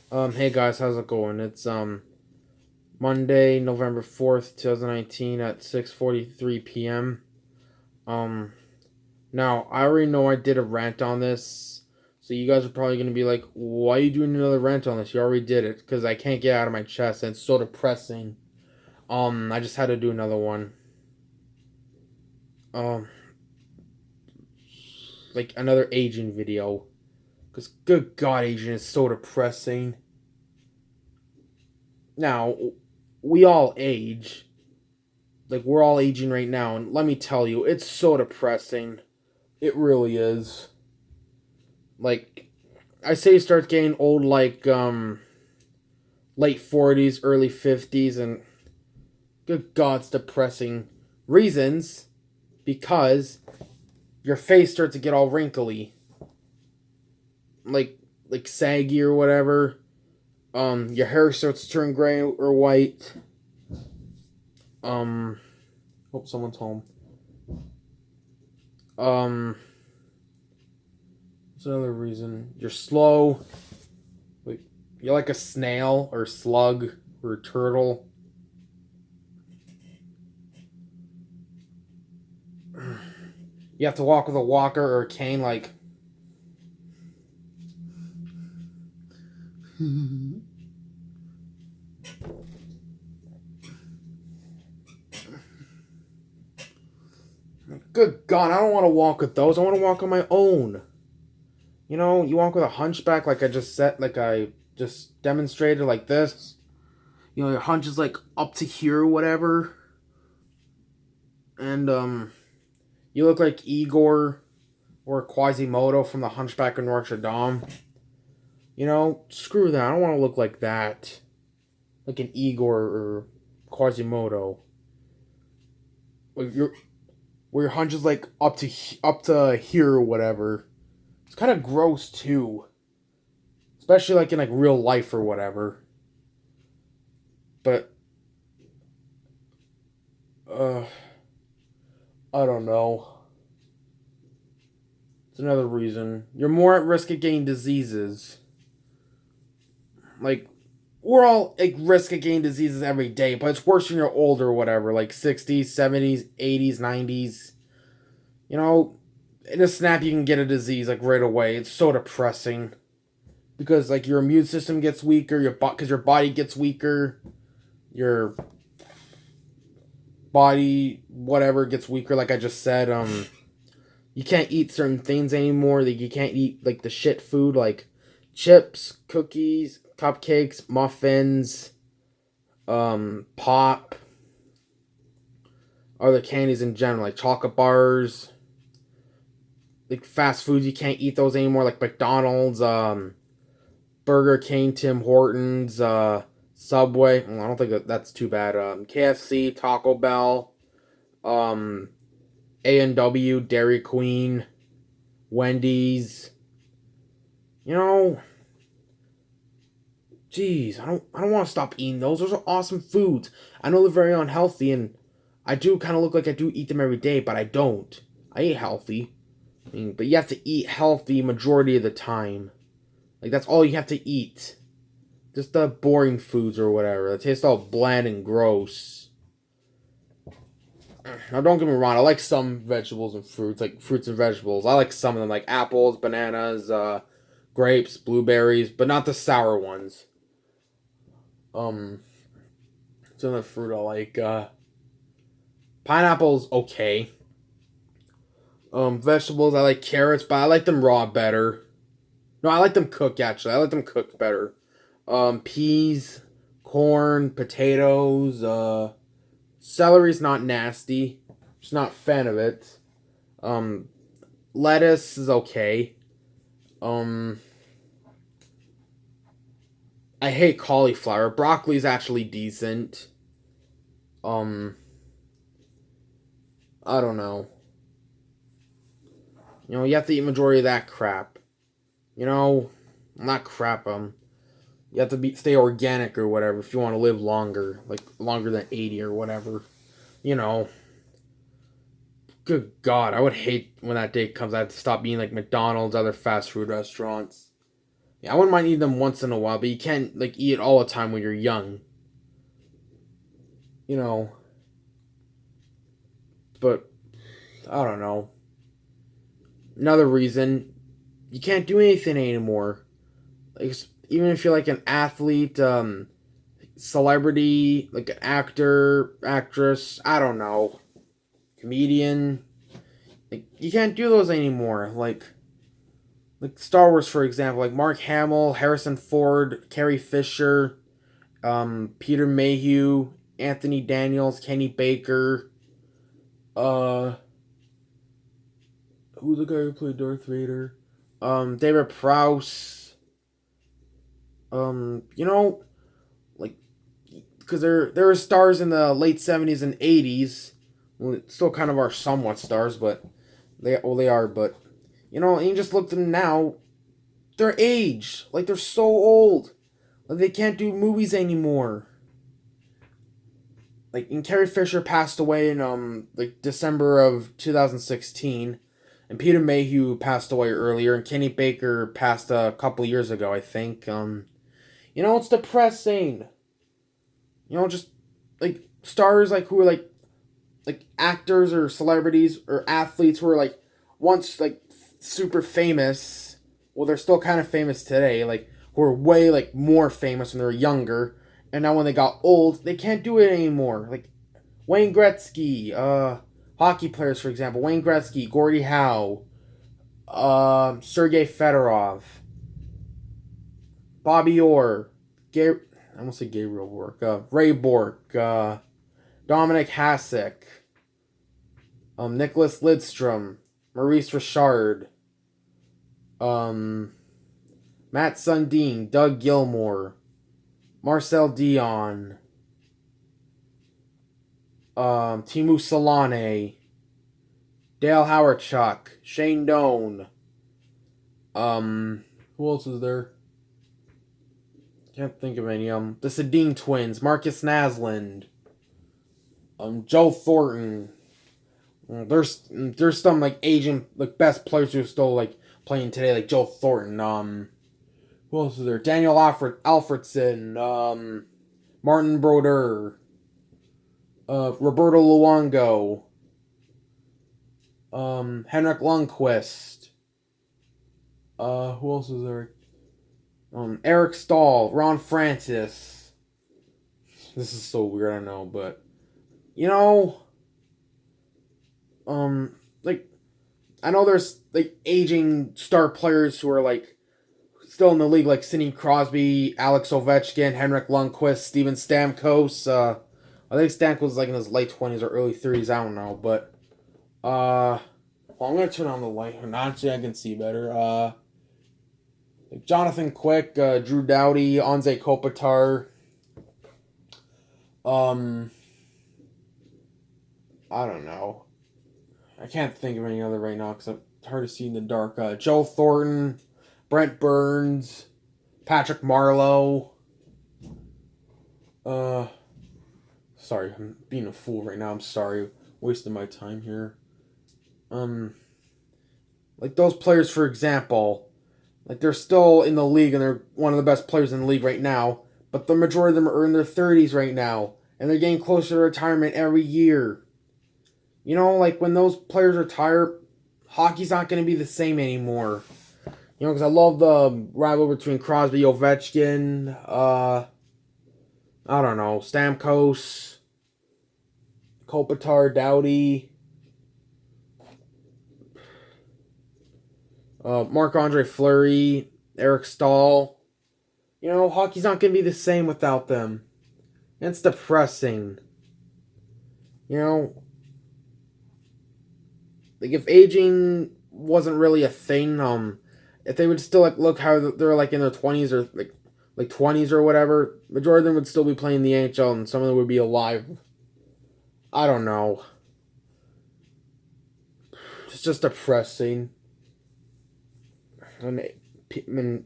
Hey guys, how's it going? It's Monday, November 4th, 2019 at 6:43 p.m. Um Now, I already know I did a rant on this. So you guys are probably going to be like, "Why are you doing another rant on this? You already did it." Cuz I can't get it out of my chest and it's so depressing. I just had to do another one. Um like another aging video, cuz good god, aging is so depressing. Now, we all age. Like, we're all aging right now, and let me tell you, it's so depressing. It really is. Like, I say you start getting old like late 40s, early 50s, and good god, it's depressing. Reasons: because your face starts to get all wrinkly, like saggy or whatever. Your hair starts to turn gray or white. Um, Hope someone's home. What's another reason? You're slow. Like, you're like a snail or a slug or a turtle. You have to walk with a walker or a cane, like. Good God, I don't want to walk with those. I want to walk on my own. You know, you walk with a hunchback, like I just demonstrated, like this. You know, your hunch is like up to here or whatever. And, you look like Igor or Quasimodo from the Hunchback of Notre Dame. You know, screw that. I don't want to look like that. Like an Igor or Quasimodo. Like where your hunch is like up to here or whatever. It's kind of gross too, especially like in like real life or whatever. But uh, I don't know. It's another reason you're more at risk of getting diseases. Like, we're all at risk of getting diseases every day, but it's worse when you're older or whatever, like 60s, 70s, 80s, 90s. You know, in a snap you can get a disease like right away. It's so depressing because like your immune system gets weaker, because your body gets weaker, your body whatever gets weaker. Like I just said, you can't eat certain things anymore. Like you can't eat like the shit food like chips, cookies, cupcakes, muffins, pop, other candies in general, like chocolate bars, like fast foods. You can't eat those anymore, like McDonald's, Burger King, Tim Hortons, Subway. Well, I don't think that's too bad. KFC, Taco Bell, um, A&W, Dairy Queen, Wendy's. You know, jeez, I don't want to stop eating those. Those are awesome foods. I know they're very unhealthy, and I do kind of look like I do eat them every day, but I don't. I eat healthy. I mean, but you have to eat healthy majority of the time. Like, that's all you have to eat. Just the boring foods or whatever. That taste all bland and gross. Now, don't get me wrong. I like some vegetables and fruits, like fruits and vegetables. I like some of them, like apples, bananas, grapes, blueberries, but not the sour ones. Um, some of the fruit I like. Pineapple's okay. Vegetables I like carrots, but I like them raw better. No, I like them cooked actually. I like them cooked better. Peas, corn, potatoes. Celery's not nasty. Just not a fan of it. Um, Lettuce is okay. Um, I hate cauliflower. Broccoli's actually decent. Um, I don't know. You know, you have to eat majority of that crap. You know, not crap. You have to stay organic or whatever if you want to live longer, like longer than 80 or whatever. You know, good God, I would hate when that day comes. I have to stop eating like McDonald's, other fast food restaurants. Yeah, I wouldn't mind eating them once in a while, but you can't like eat it all the time when you're young. You know, but I don't know. Another reason you can't do anything anymore. Like even if you're like an athlete, celebrity, like an actor, actress, I don't know, comedian, like you can't do those anymore. Like Star Wars, for example, like Mark Hamill, Harrison Ford, Carrie Fisher, Peter Mayhew, Anthony Daniels, Kenny Baker, uh, who's the guy who played Darth Vader? David Prowse. You know, like because there were stars in the late '70s and '80s. Well, still kind of are somewhat stars, but they are. But you know, and you just look at them now. They're aged, like they're so old, like they can't do movies anymore. Like, and Carrie Fisher passed away in like December of 2016, and Peter Mayhew passed away earlier, and Kenny Baker passed a couple years ago, I think. You know, it's depressing. You know, just like stars like who are like actors or celebrities or athletes who were like once like super famous. Well, they're still kind of famous today. Like who are way like more famous when they were younger, and now when they got old, they can't do it anymore. Like Wayne Gretzky, hockey players for example, Wayne Gretzky, Gordie Howe, Sergei Fedorov, Bobby Orr, I almost say Gabriel Bork, Ray Bork, Dominic Hasek, Nicholas Lidstrom, Maurice Richard, Matt Sundin, Doug Gilmore, Marcel Dion, Timu Solane, Dale Hawerchuk, Shane Doan, who else is there? Can't think of any. The Sedin twins, Marcus Naslund, Joe Thornton. There's some like Asian like best players who are still like playing today, like Joe Thornton. Who else is there? Daniel Alfredson, Martin Brodeur, Roberto Luongo, Henrik Lundqvist. Who else is there? Eric Stahl, Ron Francis. This is so weird, I know, but you know, like I know there's like aging star players who are like still in the league, like Sidney Crosby, Alex Ovechkin, Henrik Lundqvist, Steven Stamkos. I think Stamkos was like in his late 20s or early 30s. I don't know, but well, I'm gonna turn on the light. Actually, I can see better. Like Jonathan Quick, Drew Doughty, Anze Kopitar. I don't know. I can't think of any other right now because it's hard to see in the dark. Joe Thornton, Brent Burns, Patrick Marleau. Sorry, I'm being a fool right now. I'm sorry, wasting my time here. Like those players, for example, like they're still in the league and they're one of the best players in the league right now. But the majority of them are in their 30s right now, and they're getting closer to retirement every year. You know, like when those players retire, hockey's not going to be the same anymore. You know, because I love the rivalry between Crosby, Ovechkin, I don't know, Stamkos, Kopitar, Doughty, Marc-Andre Fleury, Eric Stahl. You know, hockey's not going to be the same without them. It's depressing. You know, like if aging wasn't really a thing, if they would still like look how they're like in their 20s or like 20s or whatever, majority of them would still be playing the NHL and some of them would be alive. I don't know. It's just depressing. I mean,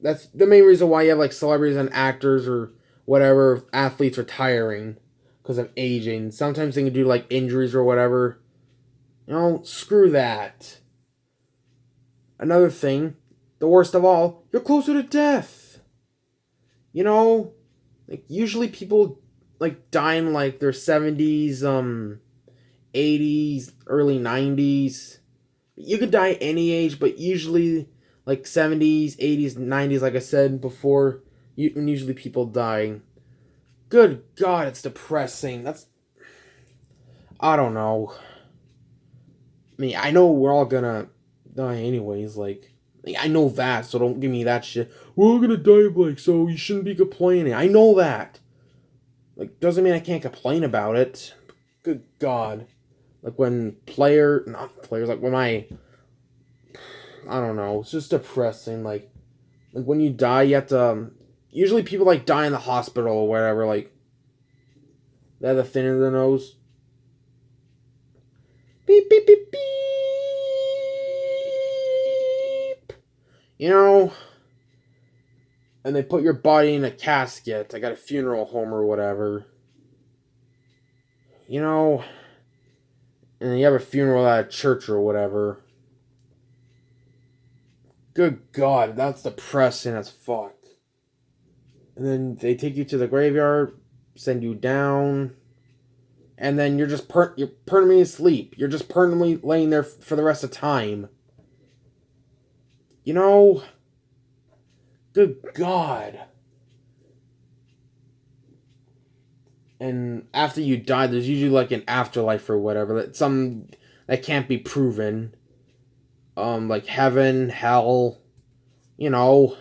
that's the main reason why you have like celebrities and actors or whatever athletes retiring because of aging. Sometimes they can do like injuries or whatever. You know, screw that. Another thing, the worst of all, you're closer to death. You know, like usually people like die in like their 70s, 80s, early 90s. You could die any age, but usually like 70s, 80s, 90s, like I said before, usually people dying. Good God, it's depressing. I don't know. I mean, I know we're all gonna die anyways, like I know that, so don't give me that shit. We're all gonna die, Blake, so you shouldn't be complaining. I know that. Like, doesn't mean I can't complain about it. Good God. Like when not players, like when I don't know, it's just depressing. Like when you die, you have to, usually people like die in the hospital or whatever, like, they have the thing in their nose. Beep, beep, beep, beep. You know, and they put your body in a casket, like at a funeral home or whatever. You know, and you have a funeral at a church or whatever. Good God, that's depressing as fuck. And then they take you to the graveyard, send you down, and then you're just you're permanently asleep. You're just permanently laying there for the rest of time. You know, good God. And after you die, there's usually like an afterlife or whatever that can't be proven. Like heaven, hell, you know.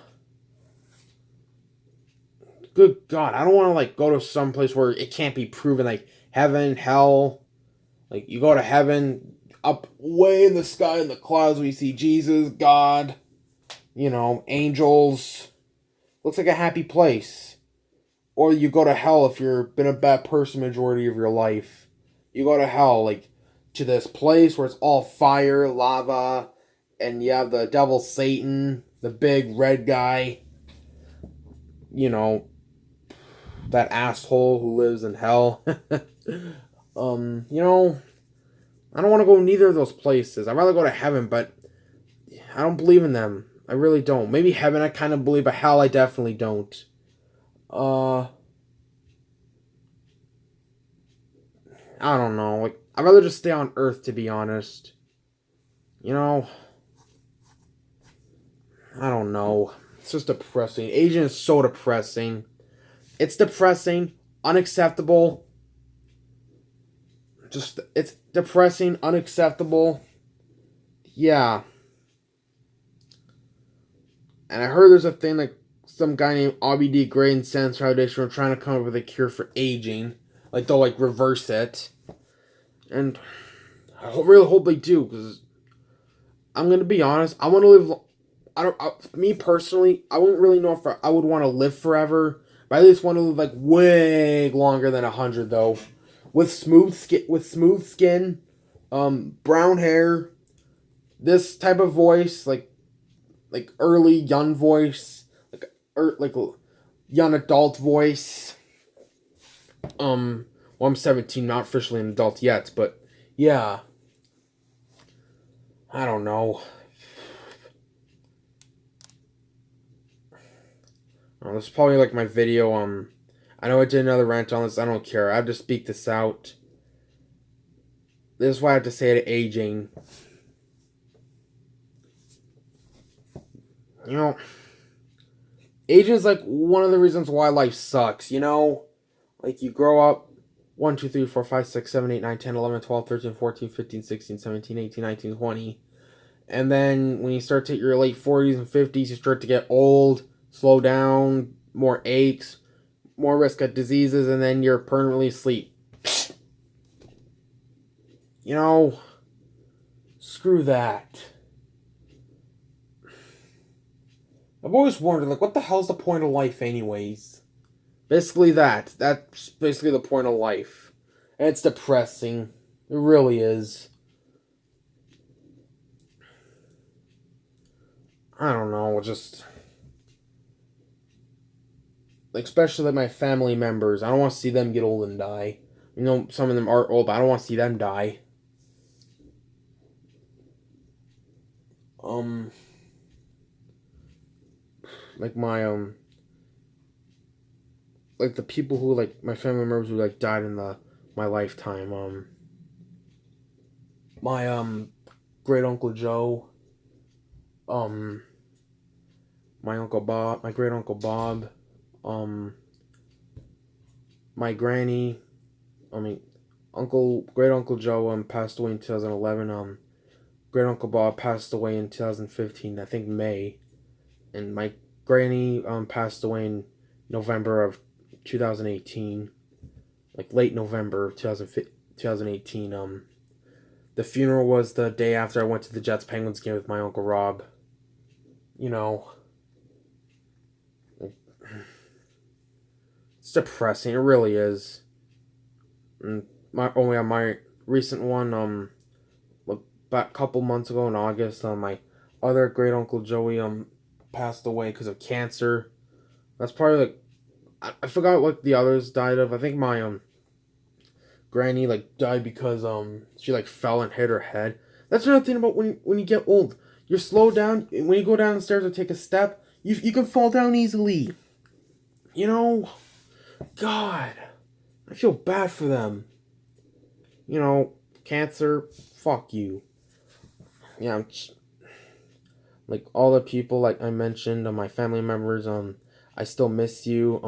Good God, I don't want to like go to some place where it can't be proven, like heaven, hell. Like you go to heaven, up way in the sky in the clouds, we see Jesus, God, you know, angels. Looks like a happy place. Or you go to hell if you've been a bad person majority of your life. You go to hell, like to this place where it's all fire, lava, and you have the devil Satan, the big red guy. You know, that asshole who lives in hell. You know, I don't want to go neither of those places. I'd rather go to heaven, but I don't believe in them. I really don't. Maybe heaven I kind of believe, but hell I definitely don't. I don't know. Like, I'd rather just stay on Earth, to be honest. You know, I don't know. It's just depressing. Aging is so depressing. It's depressing, unacceptable. It's depressing, unacceptable. Yeah. And I heard there's a thing like some guy named RBD Gray and Sands Foundation are trying to come up with a cure for aging. Like, they'll, like, reverse it. And I really hope they do, because I'm going to be honest, I want to live... me personally, I wouldn't really know if I would want to live forever, but I at least want to live, like, way longer than 100, though. With smooth skin, brown hair, this type of voice, like early young voice, like young adult voice. Well, I'm 17, not officially an adult yet, but yeah. I don't know. This is probably like my video. I know I did another rant on this. I don't care. I have to speak this out. This is what I have to say to aging. You know, aging is like one of the reasons why life sucks, you know? Like, you grow up 1, 2, 3, 4, 5, 6, 7, 8, 9, 10, 11, 12, 13, 14, 15, 16, 17, 18, 19, 20. And then when you start to hit your late 40s and 50s, you start to get old, slow down, more aches, more risk of diseases, and then you're permanently asleep. You know, screw that. I've always wondered, like, what the hell's the point of life anyways? Basically that. That's basically the point of life. And it's depressing. It really is. I don't know, just... like, especially like my family members. I don't want to see them get old and die. You know, some of them are old, but I don't want to see them die. like my like the people who like my family members who like died in my lifetime. My great uncle Joe, um my uncle Bob, my great uncle Bob, um my granny, I mean great uncle Joe passed away in 2011. Great uncle Bob passed away in 2015, I think May, and my granny passed away in November of 2018, like late November of 2018. The funeral was the day after I went to the Jets Penguins game with my uncle Rob. You know, it's depressing. It really is. And my recent one like back a couple months ago in August, my other great uncle Joey passed away because of cancer. That's probably like I forgot what the others died of. I think my granny like died because she like fell and hit her head. That's another thing about when you get old. You're slowed down when you go down the stairs or take a step. You can fall down easily. You know, God, I feel bad for them. You know, cancer, fuck you. Yeah, like all the people like I mentioned, my family members. I still miss you.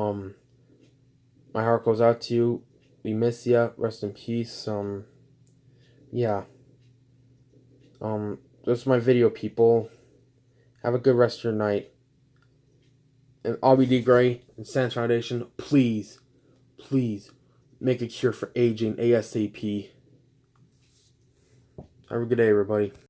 My heart goes out to you. We miss you. Rest in peace. Yeah. That's my video, people. Have a good rest of your night. And Aubrey D. Gray and Sans Foundation, please, please make a cure for aging ASAP. Have a good day, everybody.